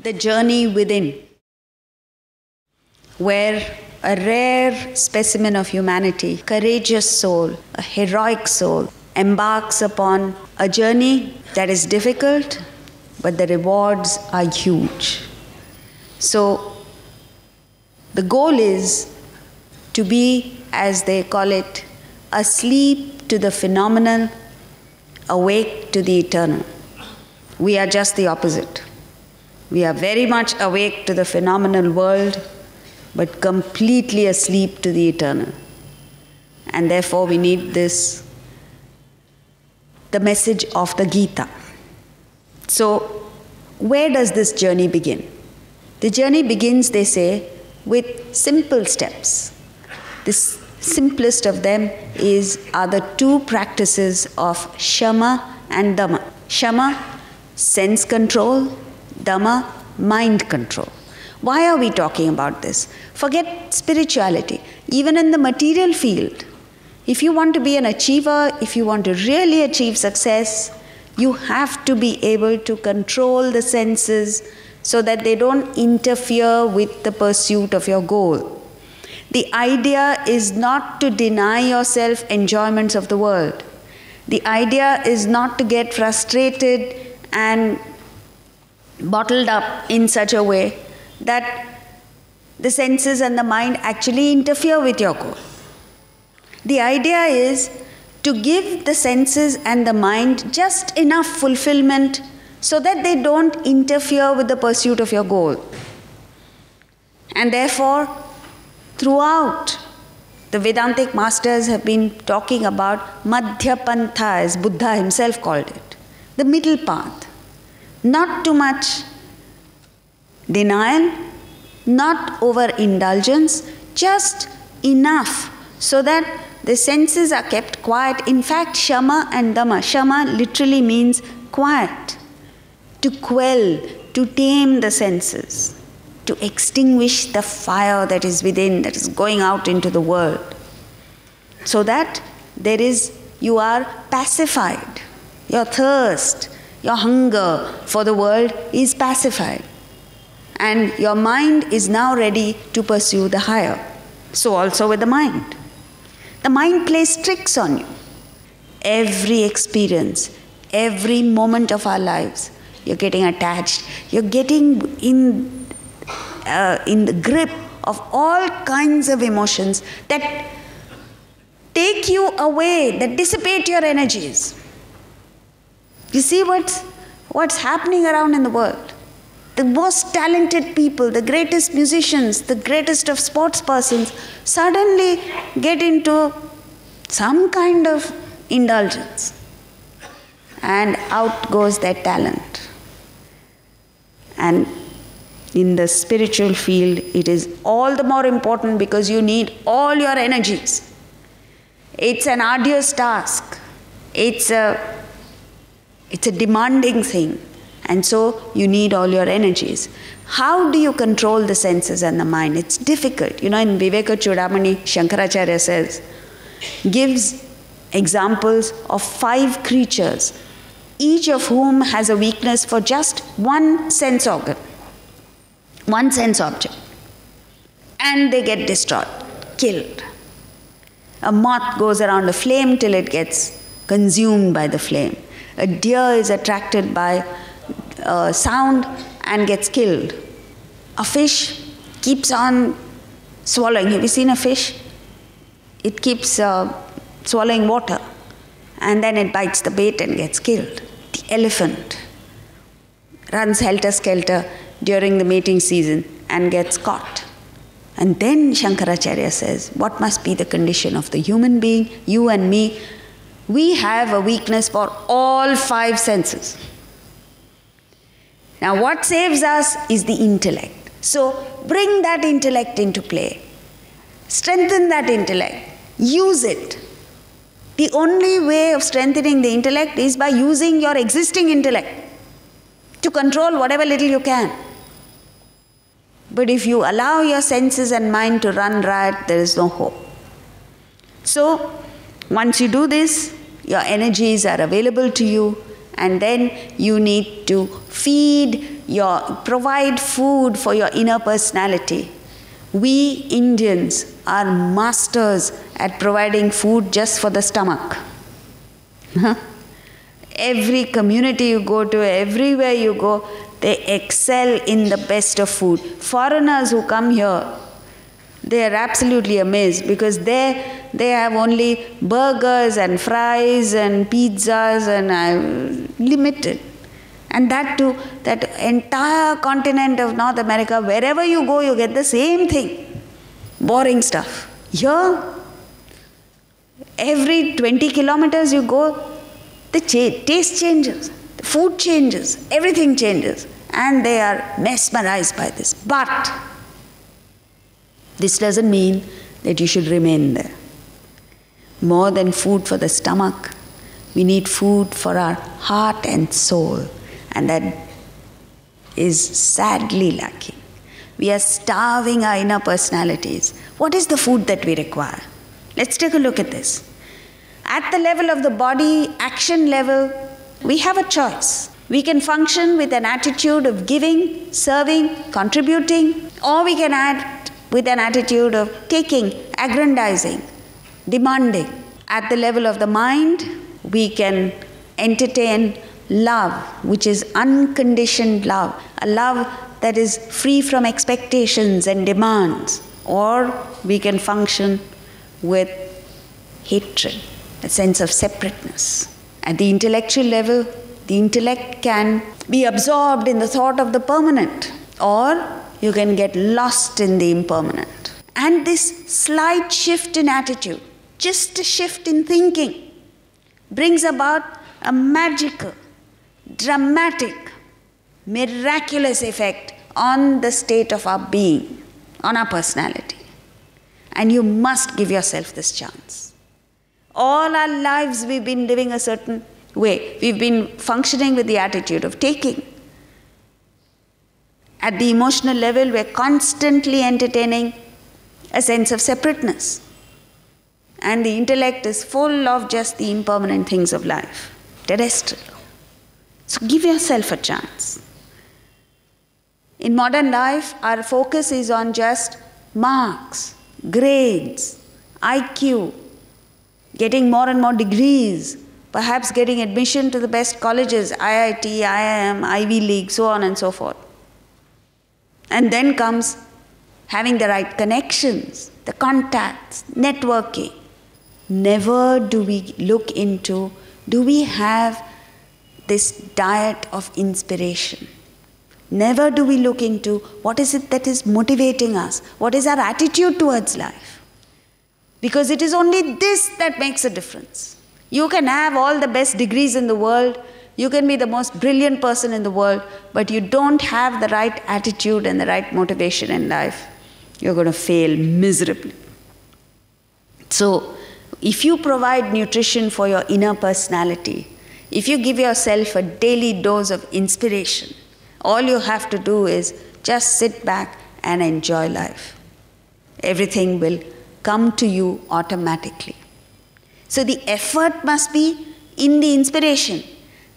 the journey within, where a rare specimen of humanity, courageous soul, a heroic soul, embarks upon a journey that is difficult, but the rewards are huge. So, the goal is to be, as they call it, asleep to the phenomenal, awake to the eternal. We are just the opposite. We are very much awake to the phenomenal world, but completely asleep to the eternal. And therefore we need this, the message of the Gita. So, where does this journey begin? The journey begins, they say, with simple steps. This simplest of them are the two practices of Shama and Dhamma. Shama, sense control; Dhamma, mind control. Why are we talking about this? Forget spirituality. Even in the material field, if you want to be an achiever, if you want to really achieve success, you have to be able to control the senses so that they don't interfere with the pursuit of your goal. The idea is not to deny yourself enjoyments of the world. The idea is not to get frustrated and bottled up in such a way that the senses and the mind actually interfere with your goal. The idea is to give the senses and the mind just enough fulfillment so that they don't interfere with the pursuit of your goal. And therefore, throughout, the Vedantic masters have been talking about Madhya Pantha, as Buddha himself called it, the middle path. Not too much denial, not overindulgence, just enough so that the senses are kept quiet. In fact, Shama and Dhamma, Shama literally means quiet, to quell, to tame the senses, to extinguish the fire that is within, that is going out into the world, so that you are pacified. Your thirst, your hunger for the world is pacified. And your mind is now ready to pursue the higher. So also with the mind. The mind plays tricks on you. Every experience, every moment of our lives, you're getting attached. You're getting in the grip of all kinds of emotions that take you away, that dissipate your energies. You see what's happening around in the world. The most talented people, the greatest musicians, the greatest of sports persons suddenly get into some kind of indulgence. And out goes their talent. And in the spiritual field, it is all the more important because you need all your energies. It's an arduous task. It's a demanding thing. And so you need all your energies. How do you control the senses and the mind? It's difficult. In Viveka Chudamani, Shankaracharya gives examples of 5 creatures, each of whom has a weakness for just one sense organ, one sense object. And they get destroyed, killed. A moth goes around a flame till it gets consumed by the flame. A deer is attracted by sound and gets killed. A fish keeps on swallowing. Have you seen a fish? It keeps swallowing water and then it bites the bait and gets killed. The elephant runs helter-skelter during the mating season and gets caught. And then Shankaracharya says, what must be the condition of the human being, you and me? We have a weakness for all 5 senses. Now what saves us is the intellect. So bring that intellect into play. Strengthen that intellect. Use it. The only way of strengthening the intellect is by using your existing intellect to control whatever little you can. But if you allow your senses and mind to run riot, there is no hope. So once you do this, your energies are available to you and then you need to provide food for your inner personality. We Indians are masters at providing food just for the stomach. Every community you go to, everywhere you go, they excel in the best of food. Foreigners who come here, they are absolutely amazed because they have only burgers and fries and pizzas and limited. And that too, that entire continent of North America, wherever you go, you get the same thing. Boring stuff. Here, every 20 kilometers you go, the taste changes, the food changes, everything changes. And they are mesmerized by this. But this doesn't mean that you should remain there. More than food for the stomach, we need food for our heart and soul. And that is sadly lacking. We are starving our inner personalities. What is the food that we require? Let's take a look at this. At the level of the body, action level, we have a choice. We can function with an attitude of giving, serving, contributing, or we can act with an attitude of taking, aggrandizing, demanding. At the level of the mind, we can entertain love, which is unconditioned love, a love that is free from expectations and demands, or we can function with hatred, a sense of separateness. At the intellectual level, the intellect can be absorbed in the thought of the permanent, or you can get lost in the impermanent. And this slight shift in attitude, just a shift in thinking, brings about a magical, dramatic, miraculous effect on the state of our being, on our personality. And you must give yourself this chance. All our lives we've been living a certain way. We've been functioning with the attitude of taking. At the emotional level, we're constantly entertaining a sense of separateness. And the intellect is full of just the impermanent things of life, terrestrial. So give yourself a chance. In modern life, our focus is on just marks, grades, IQ, getting more and more degrees, perhaps getting admission to the best colleges, IIT, IIM, Ivy League, so on and so forth. And then comes having the right connections, the contacts, networking. Never do we look into, do we have this diet of inspiration? Never do we look into what is it that is motivating us? What is our attitude towards life? Because it is only this that makes a difference. You can have all the best degrees in the world, you can be the most brilliant person in the world, but you don't have the right attitude and the right motivation in life, you're going to fail miserably. So, if you provide nutrition for your inner personality, if you give yourself a daily dose of inspiration, all you have to do is just sit back and enjoy life. Everything will come to you automatically. So the effort must be in the inspiration.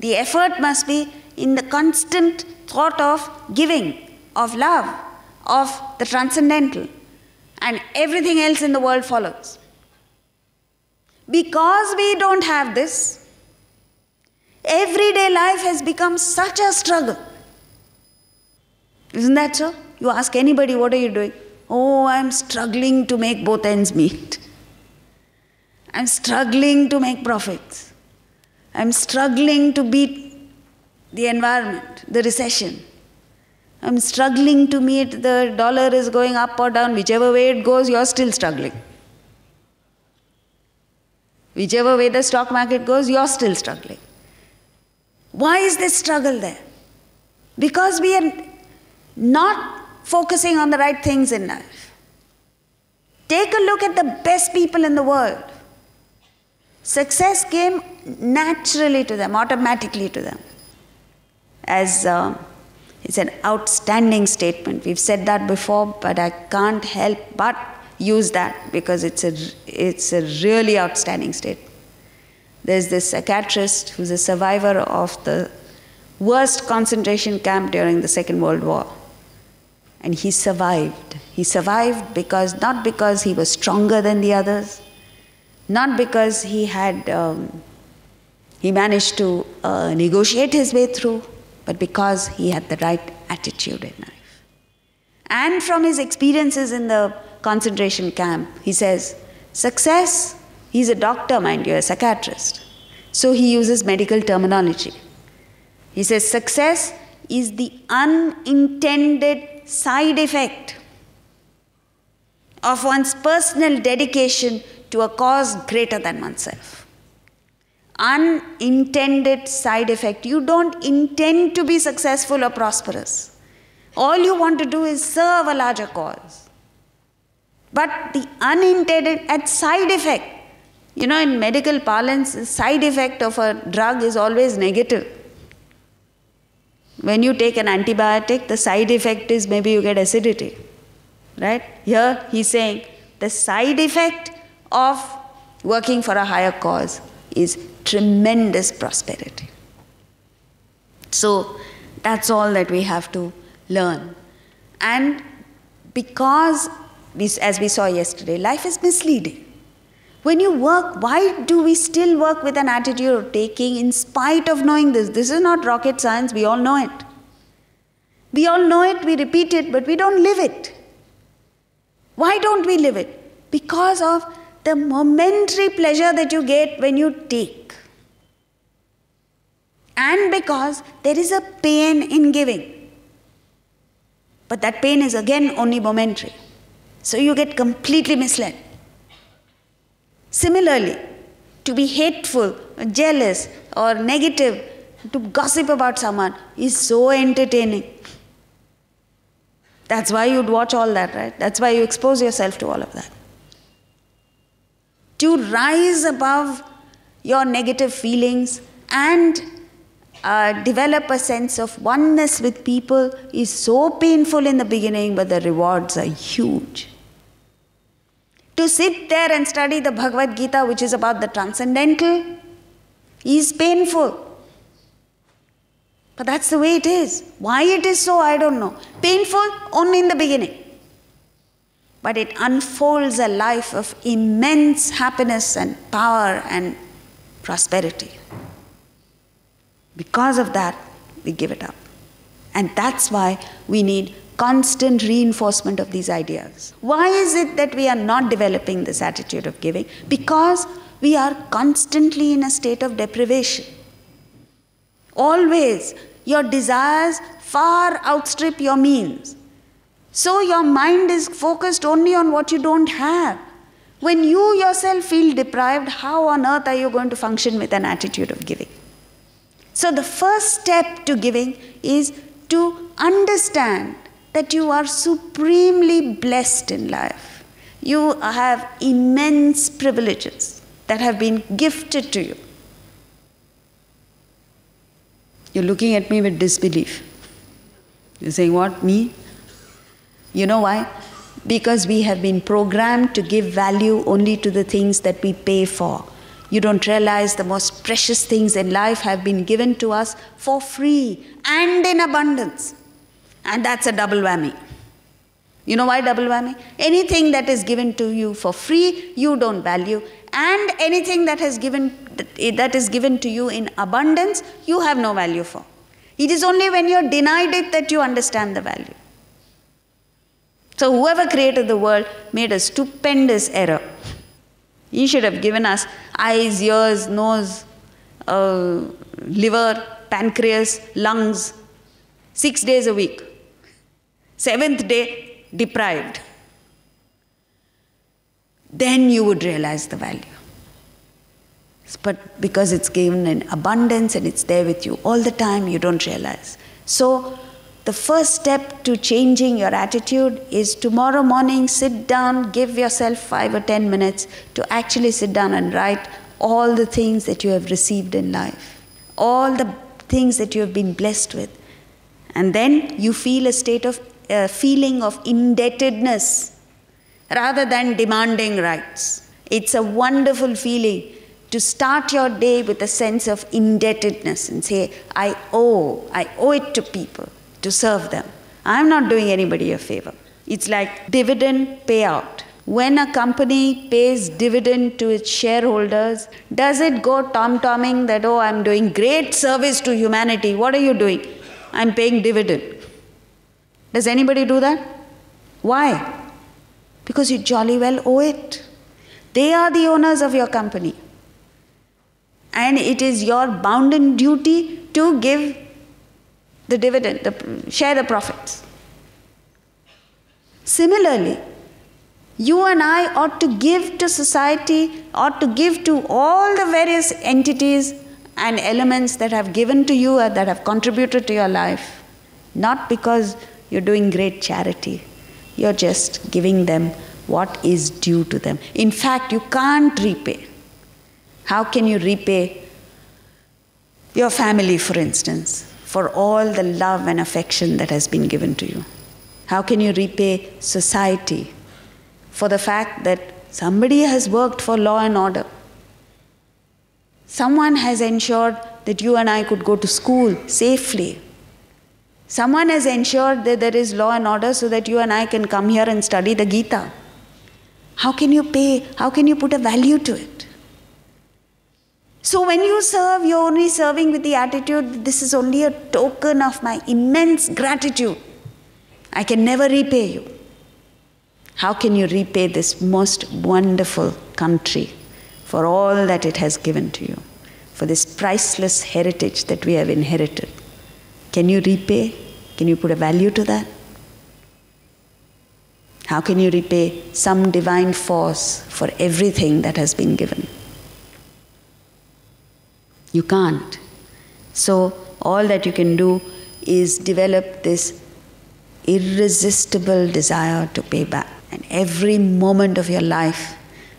The effort must be in the constant thought of giving, of love, of the transcendental. And everything else in the world follows. Because we don't have this, everyday life has become such a struggle. Isn't that so? You ask anybody, what are you doing? Oh, I'm struggling to make both ends meet. I'm struggling to make profits. I'm struggling to beat the environment, the recession. I'm struggling to meet the dollar is going up or down. Whichever way it goes, you're still struggling. Whichever way the stock market goes, you're still struggling. Why is this struggle there? Because we are not focusing on the right things in life. Take a look at the best people in the world. Success came naturally to them, automatically to them. As it's an outstanding statement. We've said that before, but I can't help but use that because it's a really outstanding statement. There's this psychiatrist who's a survivor of the worst concentration camp during the Second World War. And he survived. He survived not because he was stronger than the others, not because he managed to negotiate his way through, but because he had the right attitude in life. And from his experiences in the concentration camp, he says, success, he's a doctor, mind you, a psychiatrist. So he uses medical terminology. He says, success is the unintended side effect of one's personal dedication to a cause greater than oneself. Unintended side effect. You don't intend to be successful or prosperous. All you want to do is serve a larger cause. But the unintended side effect, in medical parlance, the side effect of a drug is always negative. When you take an antibiotic, the side effect is maybe you get acidity. Right? Here he's saying the side effect of working for a higher cause is tremendous prosperity. So that's all that we have to learn. And because, as we saw yesterday, life is misleading. When you work, why do we still work with an attitude of taking in spite of knowing this? This is not rocket science, we all know it. We all know it, we repeat it, but we don't live it. Why don't we live it? Because of the momentary pleasure that you get when you take. And because there is a pain in giving. But that pain is again only momentary. So you get completely misled. Similarly, to be hateful, or jealous, or negative, to gossip about someone is so entertaining. That's why you'd watch all that, right? That's why you expose yourself to all of that. To rise above your negative feelings and develop a sense of oneness with people is so painful in the beginning, but the rewards are huge. To sit there and study the Bhagavad Gita, which is about the transcendental, is painful. But that's the way it is. Why it is so, I don't know. Painful only in the beginning. But it unfolds a life of immense happiness and power and prosperity. Because of that, we give it up. And that's why we need constant reinforcement of these ideas. Why is it that we are not developing this attitude of giving? Because we are constantly in a state of deprivation. Always, your desires far outstrip your means. So your mind is focused only on what you don't have. When you yourself feel deprived, how on earth are you going to function with an attitude of giving? So the first step to giving is to understand that you are supremely blessed in life. You have immense privileges that have been gifted to you. You're looking at me with disbelief. You're saying, what, me? You know why? Because we have been programmed to give value only to the things that we pay for. You don't realize the most precious things in life have been given to us for free and in abundance. And that's a double whammy. You know why double whammy? Anything that is given to you for free, you don't value. And anything that is given to you in abundance, you have no value for. It is only when you're denied it that you understand the value. So whoever created the world made a stupendous error. He should have given us eyes, ears, nose, liver, pancreas, lungs, 6 days a week. 7th day, deprived. Then you would realize the value. But because it's given in abundance and it's there with you all the time, you don't realize. So the first step to changing your attitude is tomorrow morning, sit down, give yourself 5 or 10 minutes to actually sit down and write all the things that you have received in life, all the things that you have been blessed with. And then you feel a feeling of indebtedness rather than demanding rights. It's a wonderful feeling to start your day with a sense of indebtedness and say, I owe it to people to serve them. I'm not doing anybody a favor. It's like dividend payout. When a company pays dividend to its shareholders, does it go tom-tomming that, oh, I'm doing great service to humanity? What are you doing? I'm paying dividend. Does anybody do that? Why? Because you jolly well owe it. They are the owners of your company. And it is your bounden duty to give the dividend, share the profits. Similarly, you and I ought to give to society, ought to give to all the various entities and elements that have given to you or that have contributed to your life, not because you're doing great charity. You're just giving them what is due to them. In fact, you can't repay. How can you repay your family, for instance, for all the love and affection that has been given to you? How can you repay society for the fact that somebody has worked for law and order? Someone has ensured that you and I could go to school safely. Someone has ensured that there is law and order so that you and I can come here and study the Gita. How can you pay? How can you put a value to it? So when you serve, you're only serving with the attitude, this is only a token of my immense gratitude. I can never repay you. How can you repay this most wonderful country for all that it has given to you, for this priceless heritage that we have inherited? Can you repay? Can you put a value to that? How can you repay some divine force for everything that has been given? You can't. So all that you can do is develop this irresistible desire to pay back. And every moment of your life,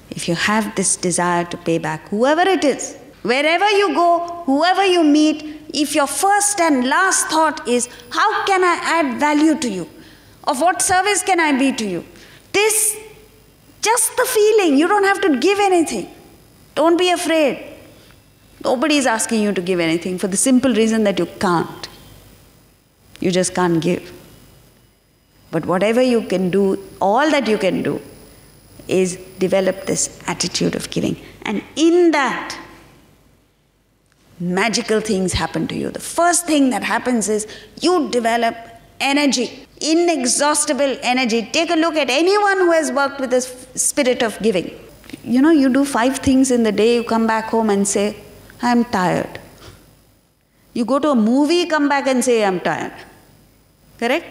if you have this desire to pay back, whoever it is, wherever you go, whoever you meet, if your first and last thought is, how can I add value to you? Of what service can I be to you? This, just the feeling, you don't have to give anything. Don't be afraid. Nobody is asking you to give anything for the simple reason that you can't. You just can't give. But whatever you can do, all that you can do, is develop this attitude of giving. And in that, magical things happen to you. The first thing that happens is you develop energy, inexhaustible energy. Take a look at anyone who has worked with the spirit of giving. You know, you do 5 things in the day, you come back home and say, I'm tired. You go to a movie, come back and say, I'm tired. Correct?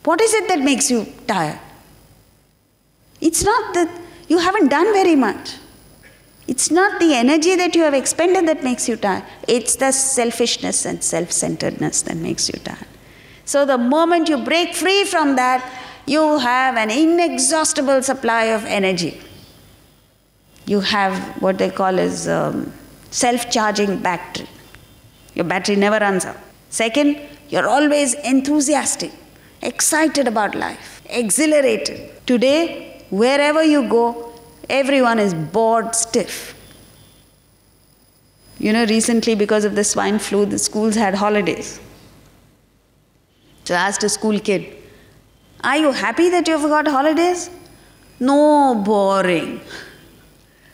What is it that makes you tired? It's not that you haven't done very much. It's not the energy that you have expended that makes you tired. It's the selfishness and self-centeredness that makes you tired. So the moment you break free from that, you have an inexhaustible supply of energy. You have what they call as self-charging battery. Your battery never runs out. Second, you're always enthusiastic, excited about life, exhilarated. Today, wherever you go, everyone is bored stiff. You know, recently because of the swine flu, the schools had holidays. So I asked a school kid, are you happy that you've got holidays? No, boring.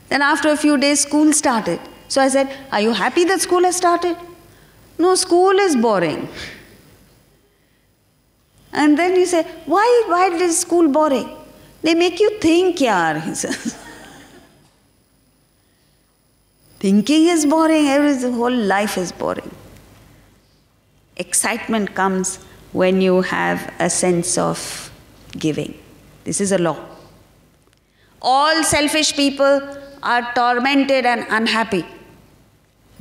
Then after a few days, school started. So I said, are you happy that school has started? No, school is boring. And then you say, why is school boring? They make you think, yaar, he says. Thinking is boring, the whole life is boring. Excitement comes when you have a sense of giving. This is a law. All selfish people are tormented and unhappy.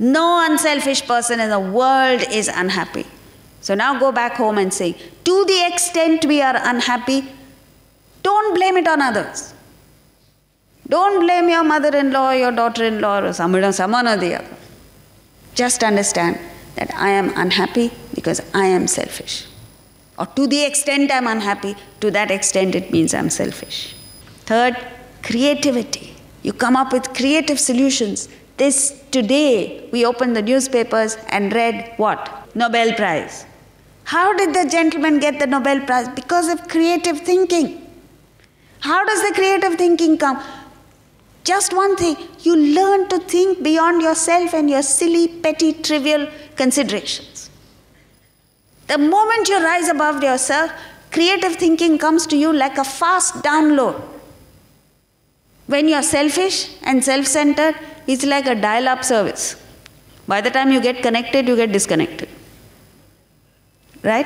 No unselfish person in the world is unhappy. So now go back home and say, to the extent we are unhappy, don't blame it on others. Don't blame your mother-in-law, your daughter-in-law, or someone or the other. Just understand that I am unhappy because I am selfish. Or to the extent I'm unhappy, to that extent it means I'm selfish. Third, creativity. You come up with creative solutions Today we opened the newspapers and read what? Nobel Prize. How did the gentleman get the Nobel Prize? Because of creative thinking. How does the creative thinking come? Just one thing, you learn to think beyond yourself and your silly, petty, trivial considerations. The moment you rise above yourself, creative thinking comes to you like a fast download. When you're selfish and self-centered, it's like a dial-up service. By the time you get connected, you get disconnected. Right?